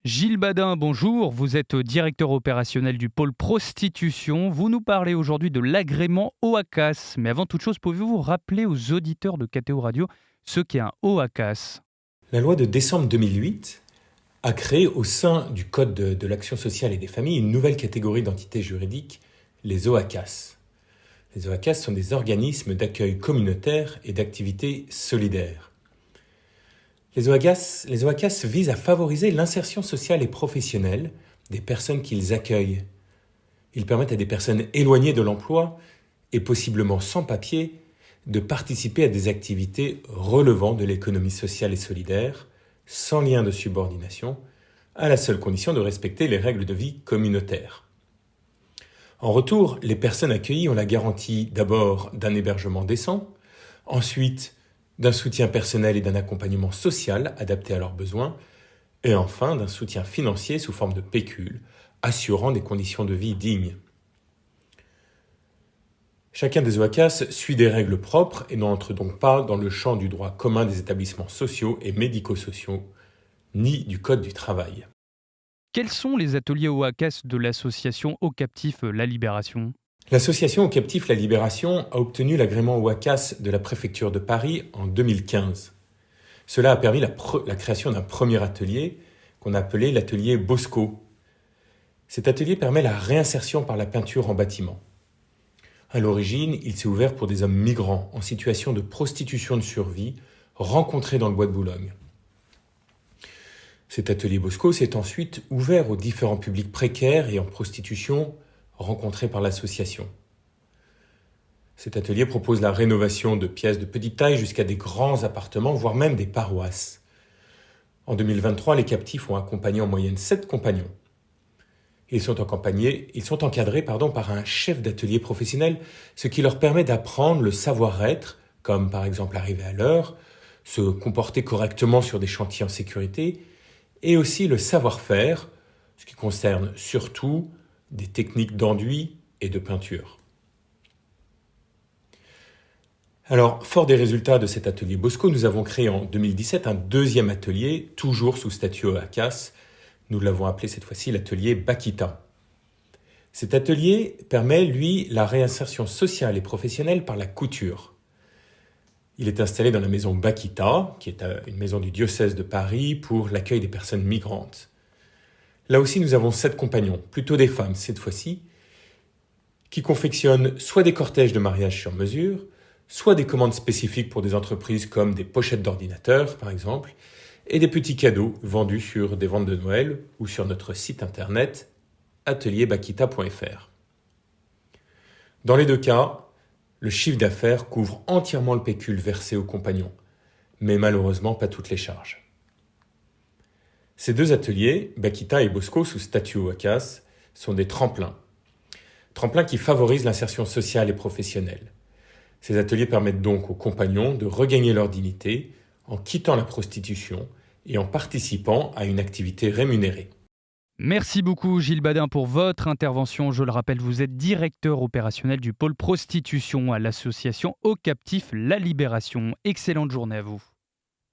Gilles Badin, bonjour. Vous êtes directeur opérationnel du pôle prostitution. Vous nous parlez aujourd'hui de l'agrément OACAS. Mais avant toute chose, pouvez-vous rappeler aux auditeurs de KTO Radio ce qu'est un OACAS? La loi de décembre 2008 a créé au sein du Code de l'action sociale et des familles une nouvelle catégorie d'entités juridiques, les OACAS. Les OACAS sont des organismes d'accueil communautaire et d'activité solidaire. Les OACAS visent à favoriser l'insertion sociale et professionnelle des personnes qu'ils accueillent. Ils permettent à des personnes éloignées de l'emploi et possiblement sans papier de participer à des activités relevant de l'économie sociale et solidaire, sans lien de subordination, à la seule condition de respecter les règles de vie communautaires. En retour, les personnes accueillies ont la garantie d'abord d'un hébergement décent, ensuite d'un soutien personnel et d'un accompagnement social adapté à leurs besoins, et enfin d'un soutien financier sous forme de pécule, assurant des conditions de vie dignes. Chacun des OACAS suit des règles propres et n'entre donc pas dans le champ du droit commun des établissements sociaux et médico-sociaux, ni du Code du travail. Quels sont les ateliers OACAS de l'association Au Captif La Libération? L'association Au Captif La Libération a obtenu l'agrément OACAS de la préfecture de Paris en 2015. Cela a permis la création d'un premier atelier qu'on a appelé l'atelier Bosco. Cet atelier permet la réinsertion par la peinture en bâtiment. À l'origine, il s'est ouvert pour des hommes migrants en situation de prostitution de survie rencontrés dans le bois de Boulogne. Cet atelier Bosco s'est ensuite ouvert aux différents publics précaires et en prostitution rencontrés par l'association. Cet atelier propose la rénovation de pièces de petite taille jusqu'à des grands appartements, voire même des paroisses. En 2023, les captifs ont accompagné en moyenne 7 compagnons. Ils sont encadrés par un chef d'atelier professionnel, ce qui leur permet d'apprendre le savoir-être, comme par exemple arriver à l'heure, se comporter correctement sur des chantiers en sécurité, et aussi le savoir-faire, ce qui concerne surtout des techniques d'enduit et de peinture. Alors, fort des résultats de cet atelier Bosco, nous avons créé en 2017 un deuxième atelier, toujours sous statut OACAS. Nous l'avons appelé cette fois-ci l'atelier Bakita. Cet atelier permet, lui, la réinsertion sociale et professionnelle par la couture. Il est installé dans la maison Bakita, qui est une maison du diocèse de Paris pour l'accueil des personnes migrantes. Là aussi, nous avons 7 compagnons, plutôt des femmes cette fois-ci, qui confectionnent soit des cortèges de mariage sur mesure, soit des commandes spécifiques pour des entreprises comme des pochettes d'ordinateurs, par exemple, et des petits cadeaux vendus sur des ventes de Noël ou sur notre site internet atelierbakita.fr. Dans les deux cas, le chiffre d'affaires couvre entièrement le pécule versé aux compagnons, mais malheureusement pas toutes les charges. Ces deux ateliers, Bakita et Bosco sous statut OACAS, sont des tremplins qui favorisent l'insertion sociale et professionnelle. Ces ateliers permettent donc aux compagnons de regagner leur dignité en quittant la prostitution et en participant à une activité rémunérée. Merci beaucoup Gilles Badin pour votre intervention. Je le rappelle, vous êtes directeur opérationnel du pôle prostitution à l'association Au Captif La Libération. Excellente journée à vous.